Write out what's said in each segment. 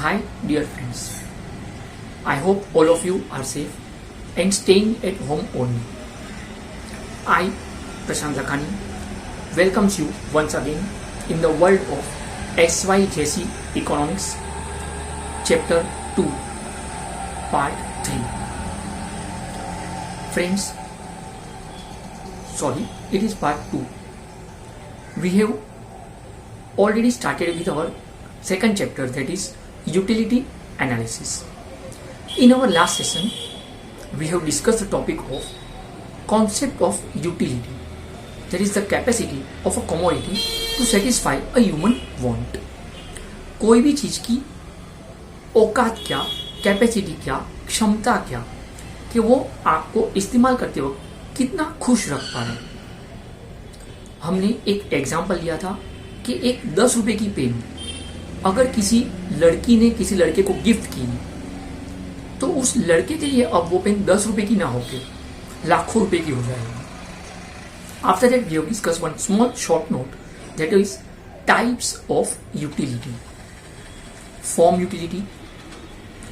Hi, dear friends. I hope all of you are safe and staying at home only. I, Prashant Lakhani, welcomes you once again in the world of SYJC Economics, Chapter 2, Part 3. Friends, it is Part 2. We have already started with our second chapter, that is utility analysis. In our last session, we have discussed the topic of concept of utility, that is the capacity of a commodity to satisfy a human want. कोई भी चीज की औकात क्या, capacity क्या, क्षमता क्या, कि वो आपको इस्तेमाल करते वक्त कितना खुश रख पाए। हमने एक एग्जाम्पल लिया था कि एक 10 रुपए की पेन अगर किसी लड़की ने किसी लड़के को गिफ्ट की तो उस लड़के के लिए अब वो पेन 10 रुपए की ना होकर लाखों रुपए की हो जाएगी। After that we have discuss one small short note, that is types of utility. Form utility,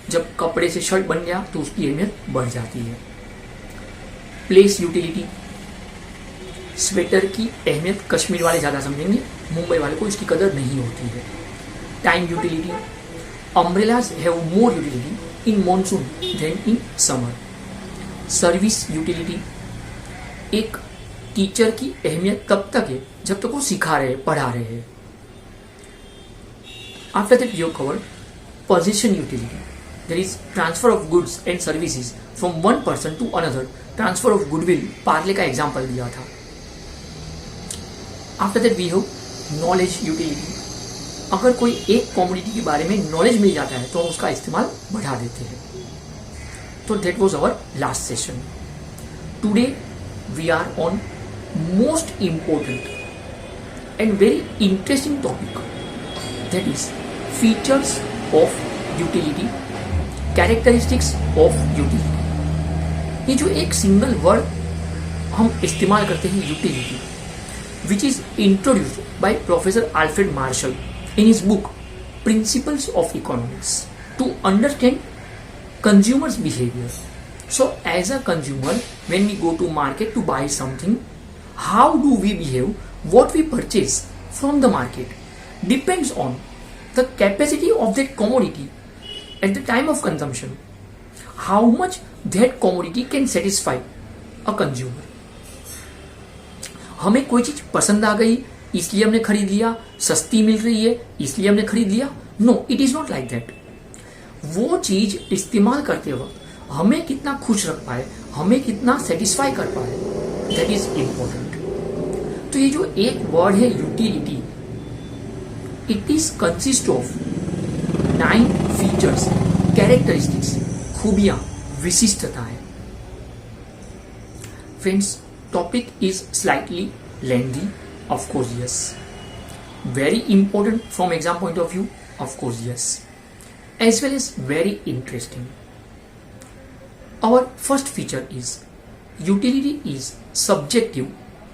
जब कपड़े से शर्ट बन गया तो उसकी अहमियत बढ़ जाती है। प्लेस यूटिलिटी, स्वेटर की अहमियत कश्मीर वाले ज्यादा समझेंगे, मुंबई वाले को इसकी कदर नहीं होती है। Time utility, umbrellas have more utility in monsoon than in summer. Service utility, एक टीचर की अहमियत तब तक है जब तक वो सिखा रहे हैं, पढ़ा रहे हैं। After that we have covered position utility, there is transfer of goods and services from one person to another, transfer of goodwill, Parle का एग्जाम्पल दिया था। After that we have knowledge utility, अगर कोई एक कॉमोडिटी के बारे में नॉलेज मिल जाता है तो हम उसका इस्तेमाल बढ़ा देते हैं। तो that was our last session. Today we are on most important and very interesting topic, that is features of utility, characteristics of utility. ये जो एक सिंगल वर्ड हम इस्तेमाल करते हैं utility, which is introduced by Professor Alfred Marshall in his book Principles of Economics to understand consumers' behavior. So as a consumer, when we go to market to buy something, how do we behave? What we purchase from the market depends on the capacity of that commodity at the time of consumption. How much that commodity can satisfy a consumer. हमें कोई चीज पसंद आ गई इसलिए हमने खरीद लिया, सस्ती मिल रही है इसलिए हमने खरीद लिया। No, it is not like that. वो चीज इस्तेमाल करते वक्त हमें कितना खुश रख पाए, हमें कितना सेटिस्फाई कर पाए, दैट इज इंपॉर्टेंट। तो ये जो एक वर्ड है utility, it is consist of 9 features, characteristics, खूबियां, विशिष्टताएं। Friends, topic is slightly lengthy, of course yes. Very important from exam point of view, of course yes. As well as very interesting. Our first feature is utility is subjective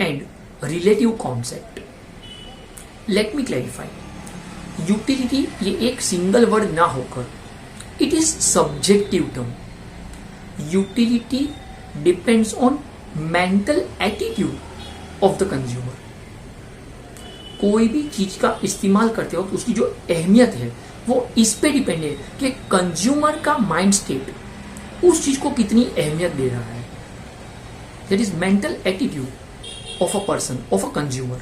and relative concept. Let me clarify. Utility ये एक single word ना होकर it is subjective term. Utility depends on mental attitude of the consumer. कोई भी चीज का इस्तेमाल करते वक्त उसकी जो अहमियत है वो इस पे डिपेंड है कि कंज्यूमर का माइंड स्टेट उस चीज को कितनी अहमियत दे रहा है। That is mental attitude of a person, of a consumer.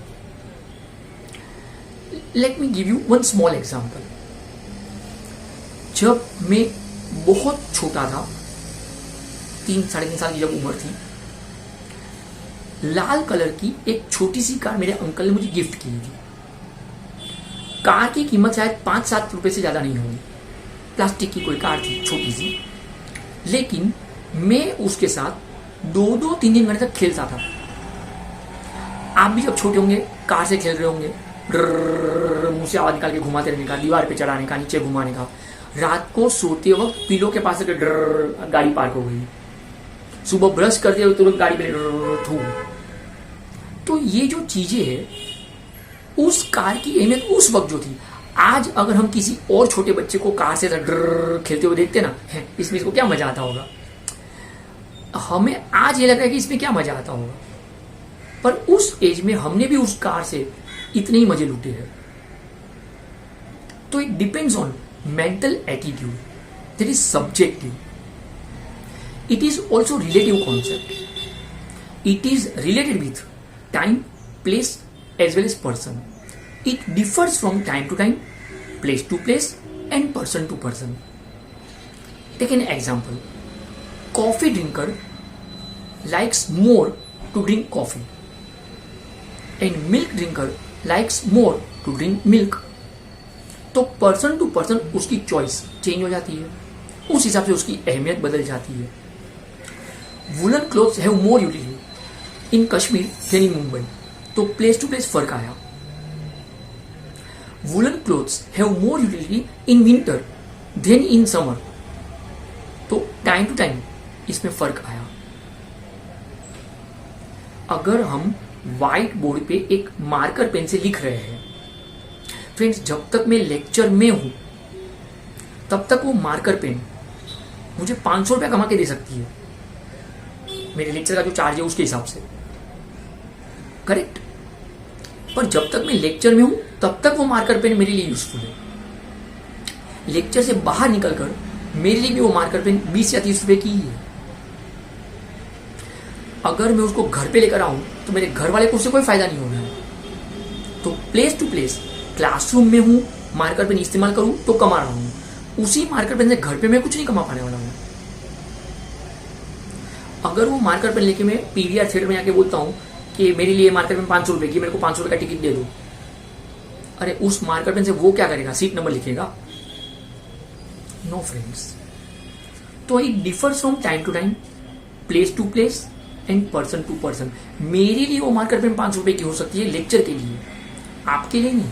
Let me give you one small example. जब मैं बहुत छोटा था, 3-3.5 साल की जब उम्र थी, लाल कलर की एक छोटी सी कार मेरे अंकल ने मुझे गिफ्ट की थी। कार की कीमत शायद 5-7 रुपए से ज्यादा नहीं होगी, प्लास्टिक की कोई कार थी छोटी सी, लेकिन मैं उसके साथ 2-3 घंटे तक खेलता था। आप भी जब छोटे होंगे कार से खेल रहे होंगे, मुंह से आवाज निकाल के घुमाते रहने का, दीवार पे चढ़ाने का, नीचे घुमाने का। रात को सोते वक्त पिलो के पास गाड़ी पार्क हो गई, सुबह ब्रश करते हुए तुरंत गाड़ी पे थू। तो ये जो चीजें है, उस कार की अहमियत उस वक्त जो थी, आज अगर हम किसी और छोटे बच्चे को कार से डर खेलते हुए देखते ना, इसमें इसको क्या मजा आता होगा, हमें आज ये लग रहा है कि इसमें क्या मजा आता होगा, पर उस एज में हमने भी उस कार से इतने ही मजे लूटे हैं। तो it depends on mental attitude, that is subjective. It is also relative concept. It is related with time, place as well as person. It differs from time to time, place to place, and person to person. Take an example. Coffee drinker likes more to drink coffee, and milk drinker likes more to drink milk. तो person to person उसकी choice change हो जाती है, उस हिसाब से उसकी अहमियत बदल जाती है। Woollen clothes have more utility in Kashmir than in Mumbai, तो प्लेस टू प्लेस फर्क आया। Woollen clothes have more utility in winter than in summer, तो टाइम टू टाइम इसमें फर्क आया। अगर हम व्हाइट बोर्ड पे एक मार्कर पेन से लिख रहे हैं, फ्रेंड्स, जब तक मैं लेक्चर में हूं तब तक वो मार्कर पेन मुझे 500 रुपया कमा के दे सकती है, मेरे लेक्चर का जो चार्ज है उसके हिसाब से, करेक्ट। पर जब तक मैं लेक्चर में हूं तब तक वो मार्कर पेन मेरे लिए यूजफुल है। लेक्चर से बाहर निकलकर मेरे लिए भी वो मार्कर पेन 20 या 30 रुपए की ही है। अगर मैं उसको घर पे लेकर आऊं तो मेरे घर वाले को उससे कोई फायदा नहीं होना है। तो प्लेस टू प्लेस, क्लासरूम में हूं, मार्कर पेन इस्तेमाल करूं तो कमा रहा हूं, उसी मार्कर पेन से घर पे मैं कुछ नहीं कमा पाने वाला हूं। अगर वो मार्कर पेन लेके मैं पीवीआर थिएटर में आके बोलता हूं कि मेरे लिए मार्कर पेन 500 रुपए की, मेरे को 500 रुपए का टिकट दे दो, अरे उस मार्कर पेन से वो क्या करेगा, सीट नंबर लिखेगा? No friends. तो it differs from time to time, place to place and person to person. मेरे लिए वो मार्कर पेन 500 रुपए की हो सकती है लेक्चर के लिए, आपके लिए नहीं।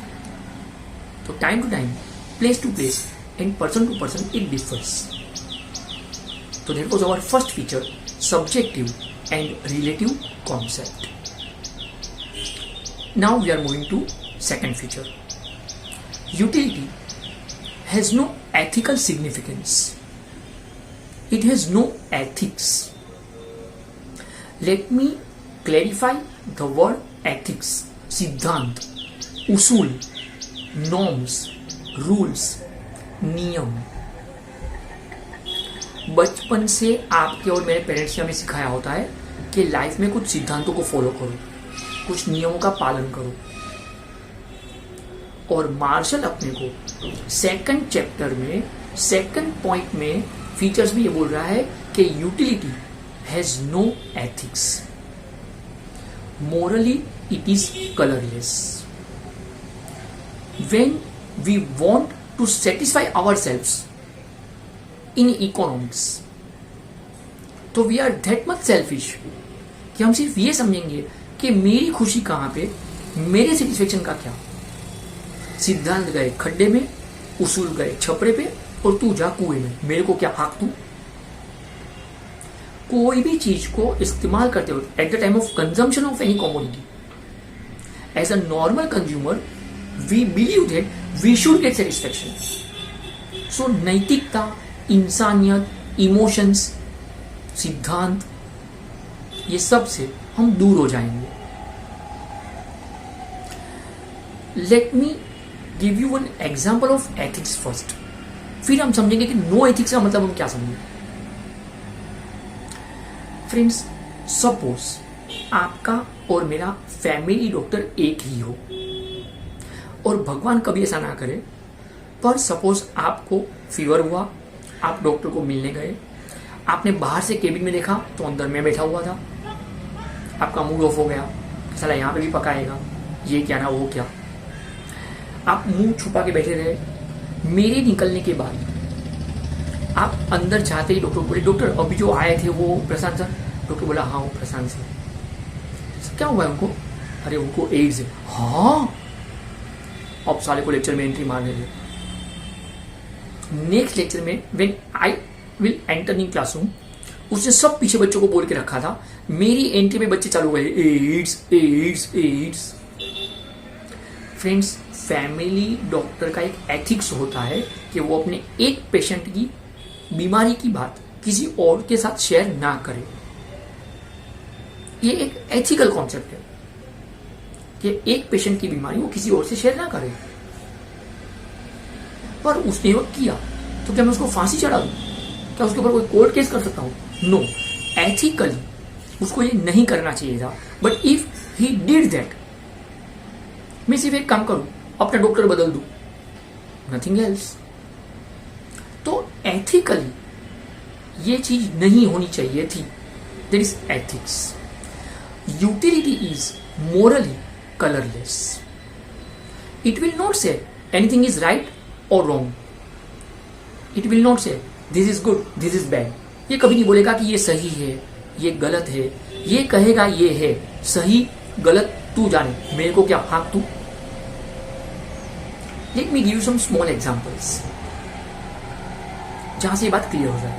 तो time to time, place to place and person to person it differs. तो that was our first feature, subjective and relative concept. Now we are moving to second feature. Utility has no ethical significance. It has no ethics. Let me clarify the word ethics. सिद्धांत, उसूल, norms, rules, नियम। बचपन से आपके और मेरे parents ने हमें सिखाया होता है कि लाइफ में कुछ सिद्धांतों को फॉलो करो, कुछ नियमों का पालन करो। और मार्शल अपने को सेकंड चैप्टर में सेकंड पॉइंट में फीचर्स में ये बोल रहा है कि utility has no ethics, morally it is colourless. When we want to satisfy ourselves in economics, तो we are that much selfish कि हम सिर्फ ये समझेंगे कि मेरी खुशी कहां पे, मेरे सेटिस्फेक्शन का क्या। सिद्धांत गए खड्डे में, उसूल गए छपरे पे, और तू जा कुएं में, मेरे को क्या हाक तू। कोई भी चीज को इस्तेमाल करते वक्त at the time of consumption of any commodity, as a normal consumer we believe that we should get satisfaction. So नैतिकता, इंसानियत, इमोशंस, सिद्धांत, ये सब से हम दूर हो जाएंगे। Let me give you one example of ethics first, फिर हम समझेंगे कि नो एथिक्स का मतलब हम क्या समझेंगे। फ्रेंड्स, सपोज आपका और मेरा फैमिली डॉक्टर एक ही हो, और भगवान कभी ऐसा ना करे, पर सपोज आपको फीवर हुआ, आप डॉक्टर को मिलने गए, आपने बाहर से केबिन में देखा तो अंदर में बैठा हुआ था, आपका मूड ऑफ हो गया, साला यहाँ पे भी पकाएगा, ये क्या ना वो क्या, आप मुंह छुपा के बैठे रहे। मेरे निकलने के बाद आप अंदर जाते ही डॉक्टर बोले, डॉक्टर अभी जो आए थे वो प्रशांत सर। डॉक्टर बोला हाँ वो प्रशांत सर। क्या हुआ है उनको? अरे उनको एड्स है। हाँ, अब साले को लेक्चर में एंट्री मारने दे। नेक्स्ट लेक्चर में when I will enter in classroom, उसने सब पीछे बच्चों को बोल के रखा था, मेरी एंट्री में बच्चे चालू हुए ads ads ads. Friends, family doctor का एक एथिक्स होता है कि वो अपने एक पेशेंट की बीमारी की बात किसी और के साथ शेयर ना करे। ये एक एथिकल कॉन्सेप्ट है कि एक पेशेंट की बीमारी वो किसी और से शेयर ना करे। पर उसने वो किया तो क्या मैं उसको फांसी चढ़ा दूं? क्या उसके ऊपर कोई कोर्ट केस कर सकता हूं? नो, एथिकली उसको ये नहीं करना चाहिए था। But if he did that, मैं सिर्फ एक काम करूं, अपना डॉक्टर बदल दूं, नथिंग एल्स। तो एथिकली ये चीज नहीं होनी चाहिए थी। There is ethics. Utility is morally colorless. It will not say anything is right or wrong. It will not say this is good, this is bad. ये कभी नहीं बोलेगा कि ये सही है, ये गलत है। ये कहेगा ये है सही, गलत तू जाने, मेरे को क्या हाँ तू। Let me give you some small examples जहां से ये बात क्लियर हो जाए।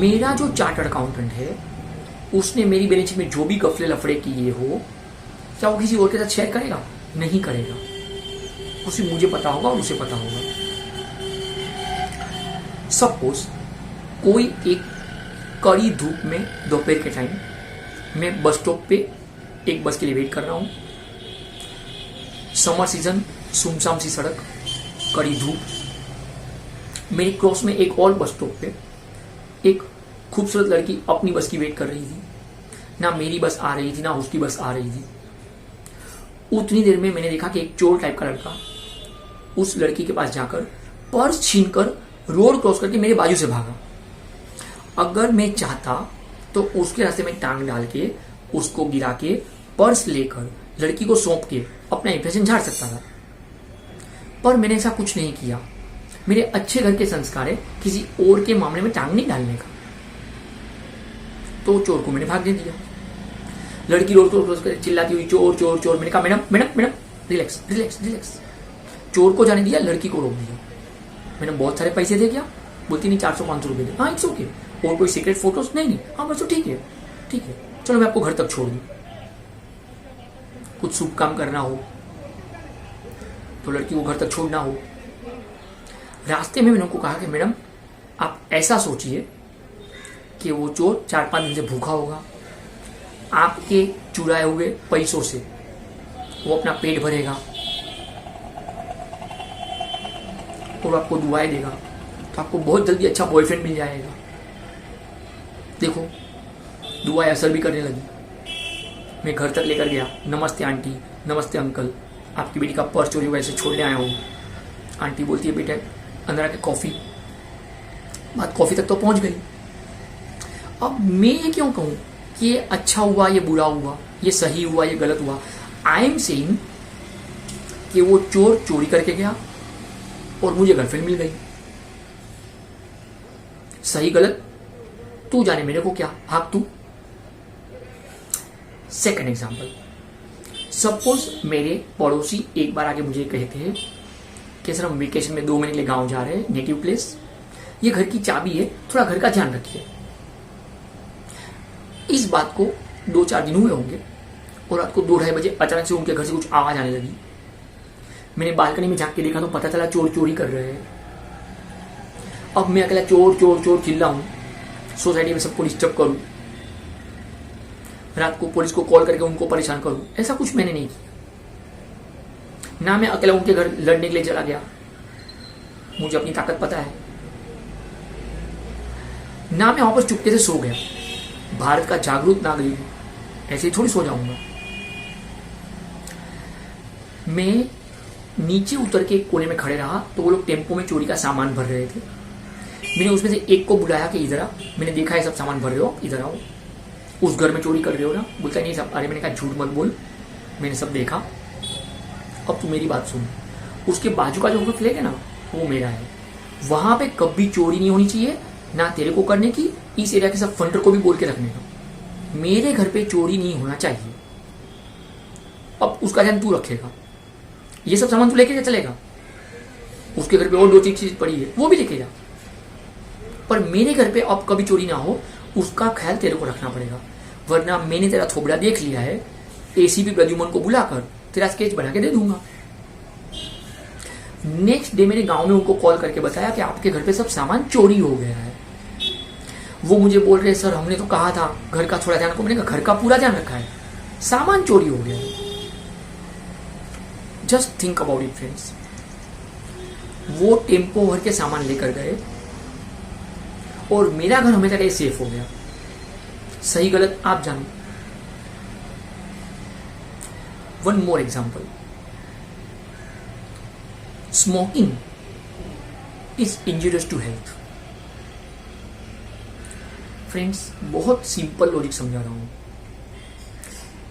मेरा जो चार्टर्ड अकाउंटेंट है उसने मेरी बैलेंस शीट में जो भी गफले लफड़े किए हो, क्या वो किसी और के साथ शेयर करेगा? नहीं करेगा। उसे मुझे पता होगा और उसे पता होगा। सपोज कोई एक कड़ी धूप में दोपहर के टाइम मैं बस स्टॉप पे एक बस के लिए वेट कर रहा हूं। समर सीजन, सुनसान सी सड़क, कड़ी धूप। मेरे क्रॉस में एक और बस स्टॉप पे एक खूबसूरत लड़की अपनी बस की वेट कर रही थी। ना मेरी बस आ रही थी ना उसकी बस आ रही थी। उतनी देर में मैंने देखा कि एक चोर टाइप का लड़का उस लड़की के पास जाकर पर्स छीनकर रोड क्रॉस करके मेरे बाजू से भागा। अगर मैं चाहता तो उसके रास्ते में टांग डाल के उसको गिरा के पर्स लेकर लड़की को सौंप के अपना इंप्रेशन झाड़ सकता था, पर मैंने ऐसा कुछ नहीं किया। मेरे अच्छे घर के संस्कार है किसी और के मामले में टांग नहीं डालने का। तो चोर को मैंने भागने दिया। लड़की रोड क्रॉस कर चिल्लाती हुई चोर चोर चोर। मैंने कहा madam madam madam relax relax relax. चोर को जाने दिया, लड़की को रोक दिया। मैंने बहुत सारे पैसे दे क्या? बोलती नहीं 400-500 रुपए दे। हाँ इट्स ओके। और कोई सीक्रेट फोटोज नहीं। हाँ बस ठीक है ठीक है, चलो मैं आपको घर तक छोड़ दूं। कुछ शुभ काम करना हो तो लड़की को घर तक छोड़ना हो। रास्ते में मैंने उनको कहा कि मैडम आप ऐसा सोचिए कि वो चोर 4-5 दिन से भूखा होगा, आपके चुराए हुए पैसों से वो अपना पेट भरेगा और आपको दुआएं देगा, तो आपको बहुत जल्दी अच्छा बॉयफ्रेंड मिल जाएगा। देखो दुआएं असर भी करने लगी। मैं घर तक लेकर गया। नमस्ते आंटी, नमस्ते अंकल, आपकी बेटी का पर्स चोरी हुआ, ऐसे छोड़ने आया हूँ। आंटी बोलती है बेटा अंदर आके कॉफी। बात कॉफी तक तो पहुंच गई। अब मैं ये क्यों कहूं कि ये अच्छा हुआ, ये बुरा हुआ, ये सही हुआ, ये गलत हुआ? आई एम सेइंग कि वो चोर चोरी करके गया और मुझे गर्लफ्रेंड मिल गई। सही गलत तू जाने, मेरे को क्या, भाग तू। सेकंड एग्जांपल, सपोज मेरे पड़ोसी एक बार आके मुझे कहते हैं कि सर हम वेकेशन में 2 महीने के लिए गांव जा रहे हैं, नेटिव प्लेस, ये घर की चाबी है, थोड़ा घर का ध्यान रखिए। इस बात को 2-4 दिन हुए होंगे और रात को 2-2:30 बजे अचानक से उनके घर से कुछ आवाज आने लगी। मैंने बालकनी में झांक के देखा तो पता चला चोर चोरी कर रहे हैं। अब मैं अकेला चोर चोर चोर चिल्लाऊं, सोसाइटी में सबको डिस्टर्ब करूं, रात को पुलिस को कॉल करके उनको परेशान करूं, ऐसा कुछ मैंने नहीं किया। ना मैं अकेला उनके घर लड़ने के लिए चला गया, मुझे अपनी ताकत पता है। ना मैं वापस चुपके से सो गया। भारत का जागरूक नागरिक हूं, ऐसे ही थोड़ी सो जाऊंगा। मैं नीचे उतर के कोने में खड़े रहा तो वो लोग टेम्पो में चोरी का सामान भर रहे थे। मैंने उसमें से एक को बुलाया कि इधर आ, मैंने देखा है सब सामान भर रहे हो, इधर आओ। उस घर में चोरी कर रहे हो ना? बोलता नहीं सब। अरे मैंने कहा झूठ मत बोल, मैंने सब देखा। अब तू मेरी बात सुन, उसके बाजू का जो फ्लैट है ना वो मेरा है। वहां पे कभी चोरी नहीं होनी चाहिए, ना तेरे को करने की, इस एरिया के सब फंडर को भी बोल के रखने का। मेरे घर पे चोरी नहीं होना चाहिए। अब उसका ध्यान तू रखेगा, ये सब सामान तू लेके चलेगा। उसके घर पे और 2-3 चीज पड़ी है वो भी लेके जा, पर मेरे घर पे अब कभी चोरी ना हो उसका ख्याल तेरे को रखना पड़ेगा। वरना मैंने तेरा थोबड़ा देख लिया है। एसीपी प्रद्युमन को बुलाकर तेरा स्केच बना के दे दूंगा। नेक्स्ट डे मैंने गांव में उनको कॉल करके बताया कि आपके घर पे सब सामान चोरी हो गया है। वो मुझे बोल रहे सर हमने तो कहा था घर का थोड़ा ध्यान रखो। मैंने कहा घर का पूरा ध्यान रखा है, सामान चोरी हो गया है। Just think about it friends. वो टेम्पो भर के सामान लेकर गए और मेरा घर हमेशा के सेफ हो गया। सही गलत आप जानो। One more example, smoking is injurious to health. Friends बहुत सिंपल लॉजिक समझा रहा हूं।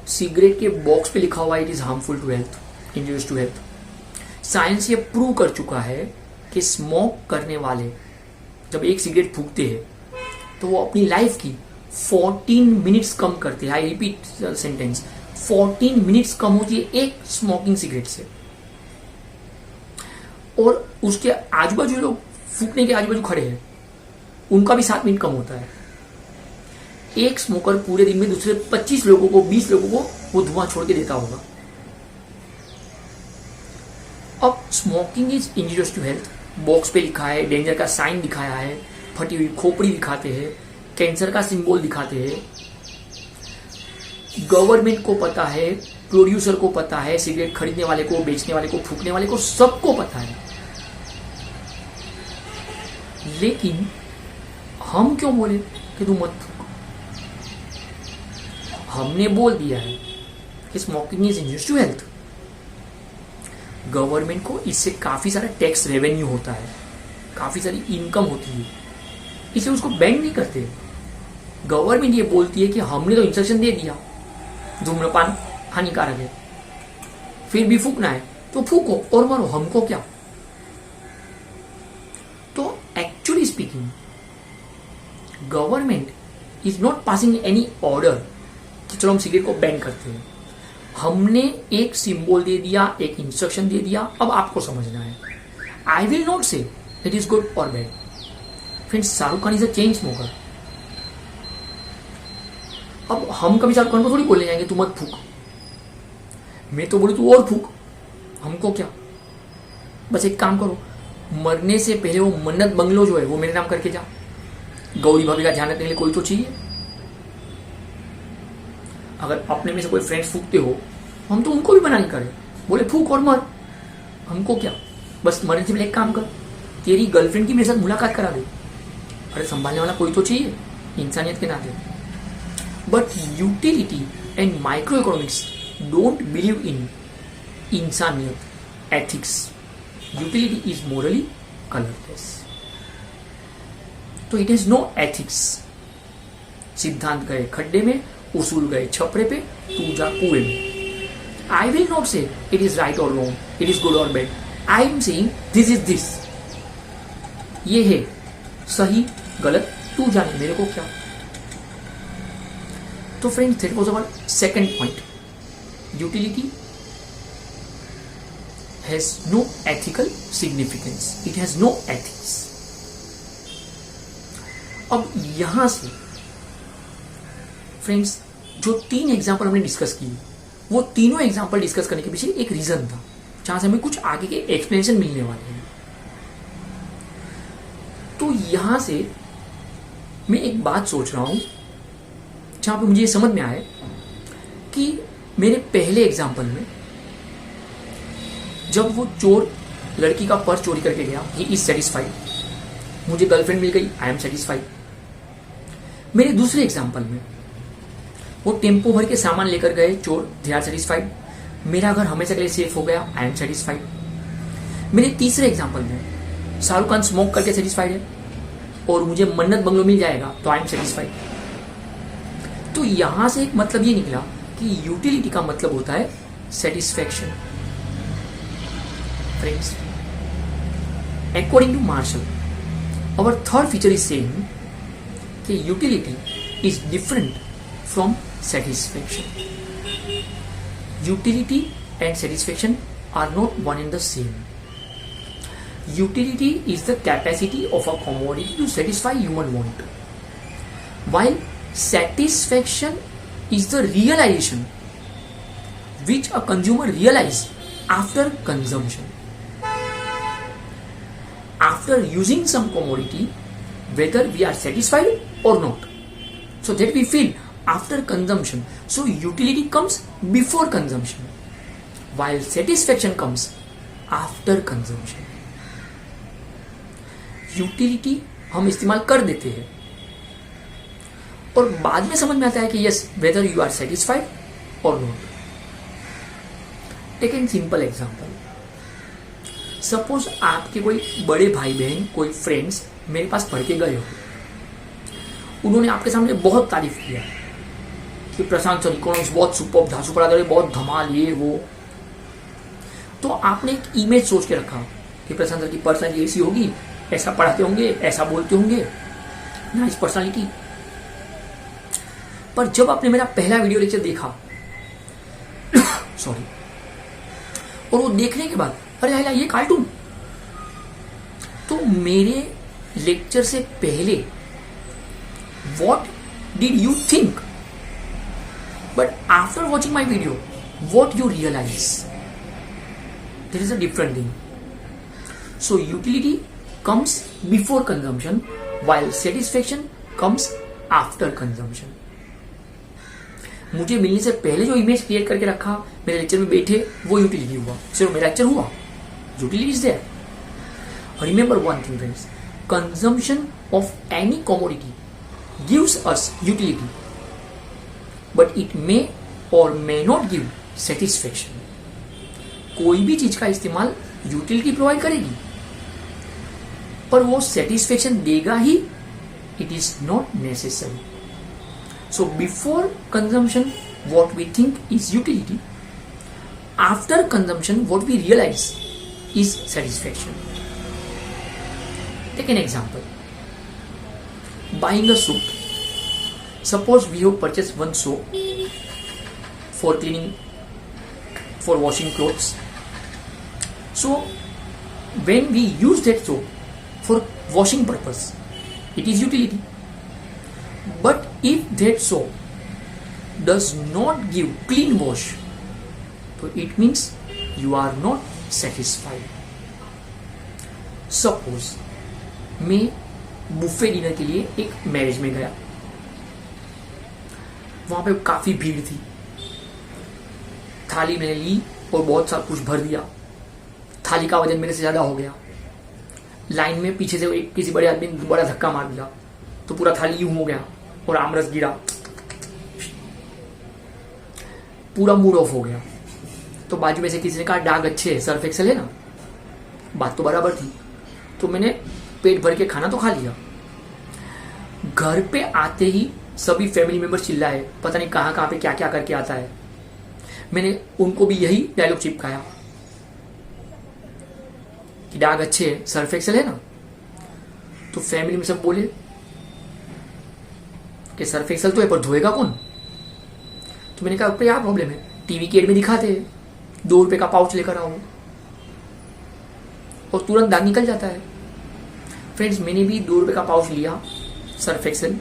सिगरेट के बॉक्स पे लिखा हुआ it is harmful to health, injurious to health. Science ये प्रूव कर चुका है कि स्मोक करने वाले जब एक सिगरेट फूकते हैं तो वो अपनी लाइफ की 14 मिनट्स कम करते हैं। I repeat sentence, 14 minutes come होती है एक स्मोकिंग सिगरेट से। और उसके आजू बाजू लोग फूकने के आजू बाजू खड़े हैं उनका भी 7 मिनट कम होता है। एक स्मोकर पूरे दिन में दूसरे 25 लोगों को 20 लोगों को वो धुआं छोड़ के देता होगा। अब smoking is injurious to health, box पे लिखा है, डेंजर का साइन दिखाया है, फटी हुई खोपड़ी दिखाते हैं, कैंसर का सिंबल दिखाते हैं। गवर्नमेंट को पता है, प्रोड्यूसर को पता है, सिगरेट खरीदने वाले को, बेचने वाले को, फूकने वाले को, सबको पता है। लेकिन हम क्यों बोले कि तू मत फूक? हमने बोल दिया है कि smoking is injurious to health. Government को इससे काफी सारा टैक्स रेवेन्यू होता है, काफी सारी इनकम होती है, इसे उसको बैन नहीं करते। गवर्नमेंट ये बोलती है कि हमने तो इंस्ट्रक्शन दे दिया धूम्रपान हानिकारक है, फिर भी फूकना है तो फूको और मरो, हमको क्या। तो actually speaking government is not passing any order कि चलो हम सिगरेट को बैन करते हैं। हमने एक सिंबल दे दिया, एक इंस्ट्रक्शन दे दिया, अब आपको समझना है। आई विल नॉट से इट इज गुड और bad. Friends Shahrukh Khan is a chain smoker. अब हम कभी शाहरुख खान को थोड़ी बोलने जाएंगे तू मत फूक। मैं तो बोलू तू और फूक, हमको क्या। बस एक काम करो, मरने से पहले वो मन्नत बंगलो जो है वो मेरे नाम करके जा। गौरी भाभी का ध्यान रखने के लिए कोई तो चाहिए। अगर अपने में से कोई फ्रेंड्स फूकते हो हम तो उनको भी मना नहीं करें, बोले फूक और मर, हमको क्या। बस मरने से पहले एक काम कर, तेरी गर्लफ्रेंड की मेरे साथ मुलाकात करा दे। अरे संभालने वाला कोई तो चाहिए इंसानियत के नाते। But utility and micro economics don't believe in इंसानियत, ethics. Utility is morally colourless, तो इट इज नो एथिक्स। सिद्धांत गए खड्डे में, उसूल गए छपरे पे, तू जा कुएं में। आई विल नॉट से इट इज राइट और रॉन्ग, इट इज गुड और bad. I am saying this is this, ये है सही गलत, तू जाने मेरे को क्या। तो friends that was our second point, utility has no ethical significance, it has no ethics। अब यहां से फ्रेंड्स जो 3 एग्जाम्पल हमने डिस्कस की, वो तीनों एग्जाम्पल डिस्कस करने के पीछे एक रीजन था जहां से हमें कुछ आगे के एक्सप्लेनेशन मिलने वाले हैं। तो यहां से मैं एक बात सोच रहा हूं जहां पे मुझे ये समझ में आए कि मेरे पहले एग्जाम्पल में जब वो चोर लड़की का पर्स चोरी करके गया, ही इज सेटिस्फाइड, मुझे गर्लफ्रेंड मिल गई, आई एम सेटिस्फाइड। मेरे दूसरे एग्जाम्पल में वो टेम्पो भर के सामान लेकर गए चोर, दे आर सेटिस्फाइड, मेरा घर हमेशा के लिए सेफ हो गया, आई एम सेटिस्फाइड। मेरे तीसरे एग्जाम्पल में शाहरुख खान स्मोक करके सेटिस्फाइड है और मुझे मन्नत बंगलो मिल जाएगा तो आई एम सेटिस्फाइड। तो यहां से एक मतलब ये निकला कि यूटिलिटी का मतलब होता है satisfaction. Friends, according to Marshall, our third feature is saying that utility is different from satisfaction. Utility and satisfaction are not one and the same. Utility is the capacity of a commodity to satisfy human want, while satisfaction is the realization which a consumer realize after consumption. After using some commodity, whether we are satisfied or not. So that we feel after consumption. So utility comes before consumption, while satisfaction comes after consumption. Utility हम इस्तेमाल कर देते हैं और बाद में समझ में आता है कि yes whether you are satisfied और not. Take an simple example. Suppose आपके कोई बड़े भाई बहन, कोई फ्रेंड्स मेरे पास पढ़ के गए हो, उन्होंने आपके सामने बहुत तारीफ किया कि प्रशांत सर इकोनॉमिक्स बहुत सुपर धांसू पढ़ाते हैं, बहुत धमाल ये वो. तो आपने एक इमेज सोच के रखा कि प्रशांत सर की पर्सनैलिटी ऐसी होगी, ऐसा पढ़ाते होंगे, ऐसा बोलते होंगे, नाइस पर्सनालिटी. पर जब आपने मेरा पहला वीडियो लेक्चर देखा सॉरी, और वो देखने के बाद अरे हाय ये कार्टून, तो मेरे लेक्चर से पहले what did you think, but after watching my video what you realise, there is a different thing. So utility comes before consumption, while satisfaction comes after consumption. मुझे मिलने से पहले जो इमेज क्रिएट करके रखा, मेरे लेक्चर में बैठे, वो यूटिलिटी हुआ. सिर्फ मेरा लेक्चर हुआ, utility is there. Remember one thing friends, consumption of any commodity gives us utility, but it may और मे नॉट गिव सेटिस्फेक्शन. कोई भी चीज का इस्तेमाल यूटिलिटी प्रोवाइड करेगी, पर वो सेटिस्फेक्शन देगा ही. It is not necessary. So before consumption what we think is utility, after consumption what we realise is satisfaction. Take an example. Buying a soap. Suppose we have purchase one soap for cleaning, for washing clothes. So when we use that soap for washing purpose, it is utility. But if that soap does not give clean wash, so it means you are not satisfied. Suppose मैं buffet dinner के लिए एक marriage में गया, वहां पे काफी भीड़ थी, थाली मैंने ली और बहुत सा कुछ भर दिया. थाली का वजन मेरे से ज्यादा हो गया. लाइन में पीछे से एक किसी बड़े आदमी ने बड़ा धक्का मार दिया, तो पूरा थाली यूं हो गया और आमरस गिरा, पूरा मूड ऑफ हो गया. तो बाजू में से किसी ने कहा डाग अच्छे है, सर्फ एक्सेल है ना. बात तो बराबर थी. तो मैंने पेट भर के खाना तो खा लिया. घर पे आते ही सभी फैमिली मेंबर्स चिल्लाए, पता नहीं कहां पे क्या क्या करके आता है. मैंने उनको भी यही डायलॉग चिपकाया कि डाग अच्छे है, सर्फ एक्सेल है ना. तो फैमिली में सब बोले कि सर्फ एक्सेल तो है पर धोएगा कौन. तो मैंने कहा क्या प्रॉब्लम है, टीवी के एड में दिखाते हैं, 2 रुपए का पाउच लेकर आओ और तुरंत दाग निकल जाता है. फ्रेंड्स मैंने भी 2 रुपए का पाउच लिया, सर्फ एक्सेल,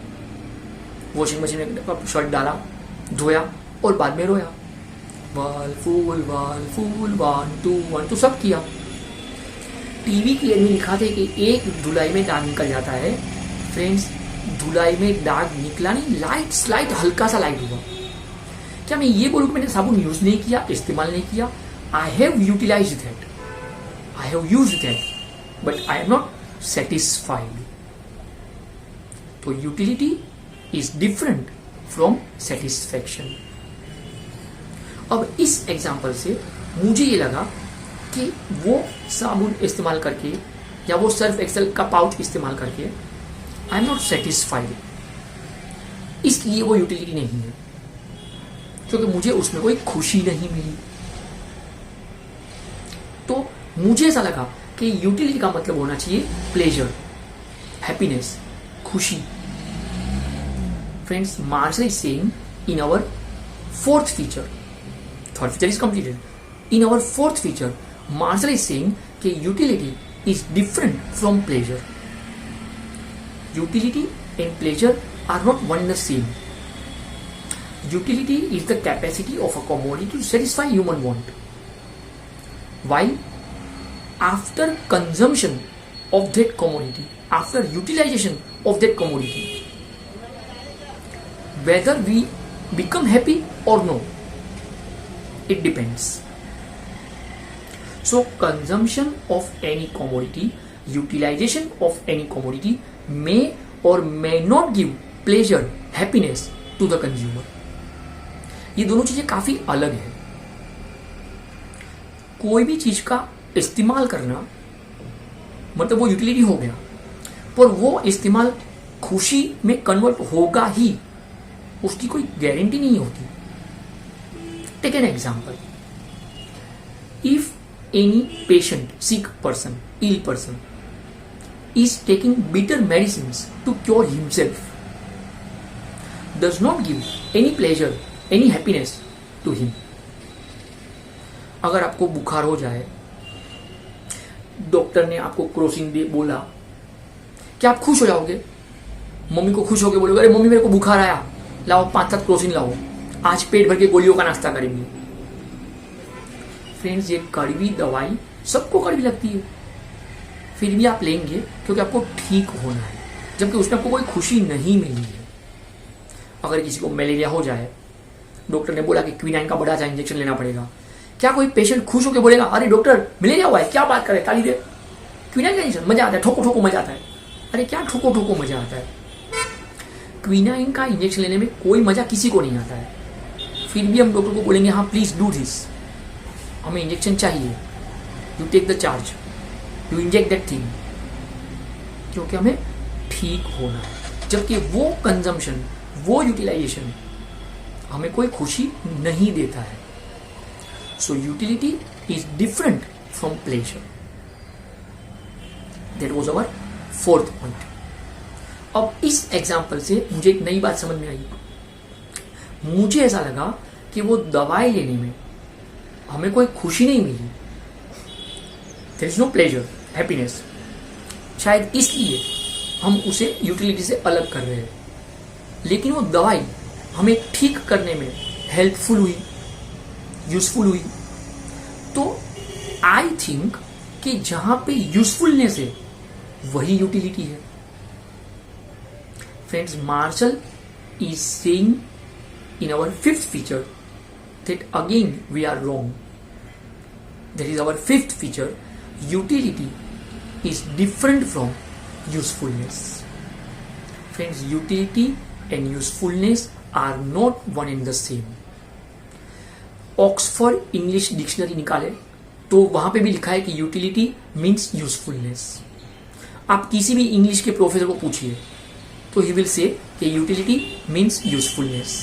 वॉशिंग मशीन में शर्ट डाला, धोया और बाद में रोया. वाल फूल 1 2 1 2 सब किया. टीवी की एड में दिखाते कि एक धुलाई में दाग निकल जाता है. फ्रेंड्स धुलाई में दाग निकला नहीं, लाइट हल्का सा लाइट हुआ. क्या मैं ये बोलूं कि मैंने साबुन यूज नहीं किया, इस्तेमाल नहीं किया? I have utilise that, I have use that, but I am not satisfied. तो utility is different from satisfaction. अब इस एग्जाम्पल से मुझे ये लगा कि वो साबुन इस्तेमाल करके या वो सर्फ एक्सेल का पाउच इस्तेमाल करके आई एम नॉट सेटिस्फाइड, इसलिए वो यूटिलिटी नहीं है, क्योंकि मुझे उसमें कोई खुशी नहीं मिली. तो मुझे ऐसा लगा कि यूटिलिटी का मतलब होना चाहिए प्लेजर, हैप्पीनेस, खुशी. Friends Marshall is saying in our 4th feature, 3rd feature is completed. In our 4th feature, Marshall is saying that utility is different from pleasure. Utility and pleasure are not one and the same. utility is the capacity of a commodity to satisfy human want, while after consumption of that commodity, after utilization of that commodity, whether we become happy or no, it depends. So consumption of any commodity, utilization of any commodity may or may not give pleasure, happiness to the consumer. ये दोनों चीजें काफी अलग है. कोई भी चीज का इस्तेमाल करना मतलब वो यूटिलिटी हो गया, पर वो इस्तेमाल खुशी में कन्वर्ट होगा ही, उसकी कोई गारंटी नहीं होती. Take an example. If any patient, sick person, ill person is taking bitter medicines to cure himself, does not give any pleasure, any happiness to him. अगर आपको बुखार हो जाए, डॉक्टर ने आपको क्रोसिन दे बोला, क्या आप खुश हो जाओगे? मम्मी को खुश होकर बोलोगे, अरे मम्मी मेरे को बुखार आया, लाओ 5-7 क्रोसिन लाओ, आज पेट भर के गोलियों का नाश्ता करेंगे. फ्रेंड्स, ये कड़वी दवाई सबको कड़वी लगती है, फिर भी आप लेंगे क्योंकि आपको ठीक होना है, जबकि उसमें आपको कोई खुशी नहीं मिली है. अगर किसी को मलेरिया हो जाए, डॉक्टर ने बोला कि क्विनाइन का बड़ा सा इंजेक्शन लेना पड़ेगा, क्या कोई पेशेंट खुश होकर बोलेगा, अरे डॉक्टर मलेरिया हुआ है, क्या बात करे, ताली दे, क्विनाइन का इंजेक्शन, मजा आता है, ठोको ठोको मजा आता है. अरे क्या ठोको ठोको मजा आता है? क्विनाइन का इंजेक्शन लेने में कोई मजा किसी को नहीं आता है. फिर भी हम डॉक्टर को बोलेंगे, हाँ प्लीज डू दिस, हमें इंजेक्शन चाहिए, you take the charge, you inject that thing, क्योंकि हमें ठीक होना है. जबकि वो कंजम्पशन, वो यूटिलाइजेशन हमें कोई खुशी नहीं देता है. So utility is different from pleasure. That was our 4th point. अब इस एग्जाम्पल से मुझे एक नई बात समझ में आई. मुझे ऐसा लगा कि वो दवाई लेने में हमें कोई खुशी नहीं मिली, there is no pleasure, happiness. शायद इसलिए हम उसे यूटिलिटी से अलग कर रहे हैं. लेकिन वो दवाई हमें ठीक करने में हेल्पफुल हुई, यूजफुल हुई. तो आई थिंक कि जहां पे यूजफुलनेस है वही यूटिलिटी है. Friends, Marshall is saying in our 5th feature that again we are wrong. That is our 5th feature. Utility is different from usefulness. Friends, utility and usefulness are not one and the same. Oxford English dictionary निकाले तो वहां पे भी लिखा है कि utility means usefulness. आप किसी भी इंग्लिश के प्रोफेसर को पूछिए तो ही विल से कि utility means usefulness.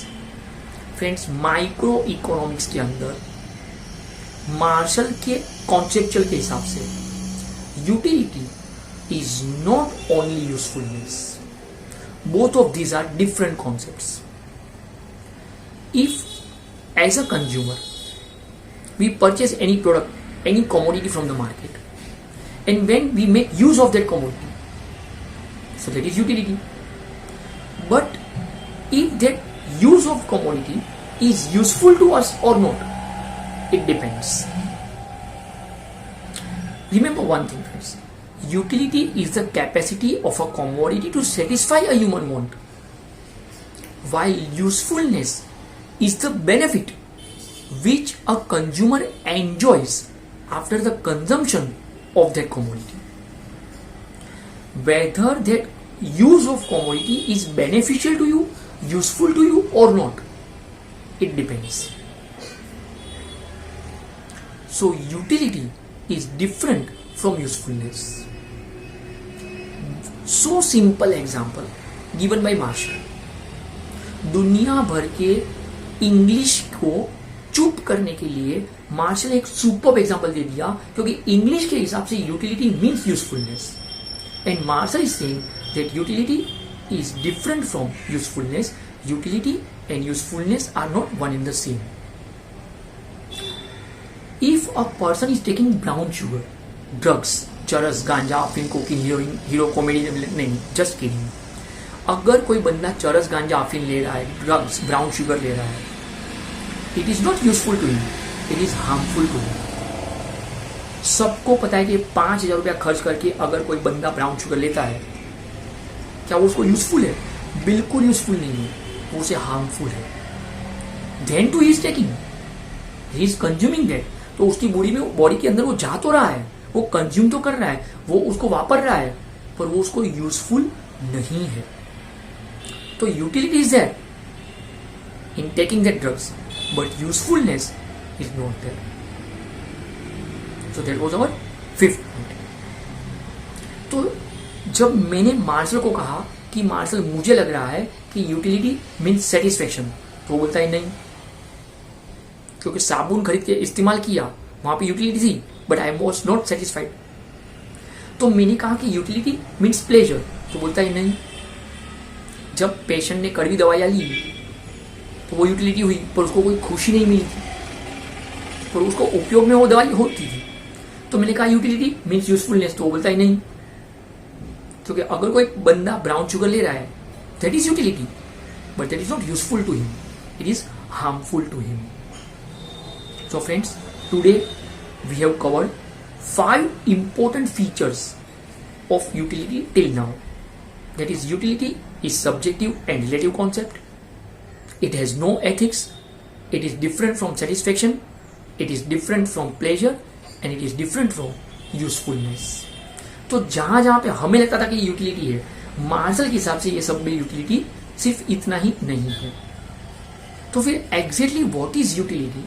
Friends, micro economics के अंदर मार्शल के कॉन्सेप्चुअल के हिसाब से utility is not only usefulness. Both of these are different concepts. If as a consumer we purchase any product, any commodity from the market, and when we make use of that commodity, so that is utility. But if that use of commodity is useful to us or not, it depends. Remember one thing, friends, utility is the capacity of a commodity to satisfy a human want, while usefulness is the benefit which a consumer enjoys after the consumption of that commodity. Whether that use of commodity is beneficial to you, useful to you or not, it depends. So utility is different from usefulness. So simple example given by Marshall. दुनिया भर के English को चुप करने के लिए martial एक super example दे दिया, क्योंकि इंग्लिश के हिसाब से utility means usefulness, and Marshall is saying that utility is different from usefulness. Utility and usefulness are not one in the same. If a person is taking brown sugar, drugs, चरस, गांजा, film, cocaine, heroin, hero, comedy, नहीं, just kidding. अगर कोई बंदा चरस गांजा अफीम ले रहा है, ड्रग्स, ब्राउन शुगर ले रहा है, it is not useful to him, it is harmful to him. सबको पता है कि 5,000 रुपया खर्च करके अगर कोई बंदा ब्राउन शुगर लेता है, क्या वो उसको यूजफुल है? बिल्कुल यूजफुल नहीं है, वो उसे हार्मफुल है। Then too he is taking, he is consuming that, तो उसकी बॉडी के अंदर वो जा तो रहा है, वो कंज्यूम तो कर रहा है, वो उसको वापर रहा है, पर वो उसको यूजफुल नहीं है। तो utility is that in taking that drugs, but usefulness is not that. So that was our 5th point. तो जब मैंने मार्शल को कहा कि मार्शल मुझे लग रहा है कि यूटिलिटी मीन्स सेटिस्फेक्शन, तो वो बोलता है नहीं, क्योंकि साबुन खरीद के इस्तेमाल किया, वहां पे यूटिलिटी थी, but I was not satisfied. तो मैंने कहा कि यूटिलिटी मीन्स प्लेजर, तो बोलता है नहीं। जब पेशेंट ने कड़वी दवाइयां ली तो वो यूटिलिटी हुई, पर उसको कोई खुशी नहीं मिली थी, पर उसको उपयोग में वो दवाई होती थी। तो मैंने कहा यूटिलिटी मीन्स यूजफुलनेस, तो वो बोलता ही नहीं, क्योंकि अगर कोई बंदा ब्राउन शुगर ले रहा है, that is utility, but that is not useful to him, it is harmful to him. So friends, today we have covered 5 important features of utility till now. That is, utility is subjective and relative concept. It has no ethics. It is different from satisfaction. It is different from pleasure. And it is different from usefulness. तो जहां जहां पे हमें लगता था कि utility है, martial के हिसाब से ये सब में यूटिलिटी सिर्फ इतना ही नहीं है। तो फिर exactly what is utility?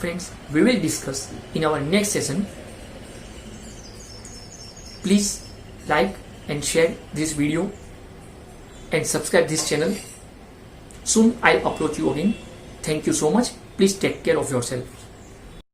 Friends, we will discuss in our next session. Please like and share this video and subscribe this channel. Soon I'll upload you again. Thank you so much. Please take care of yourself.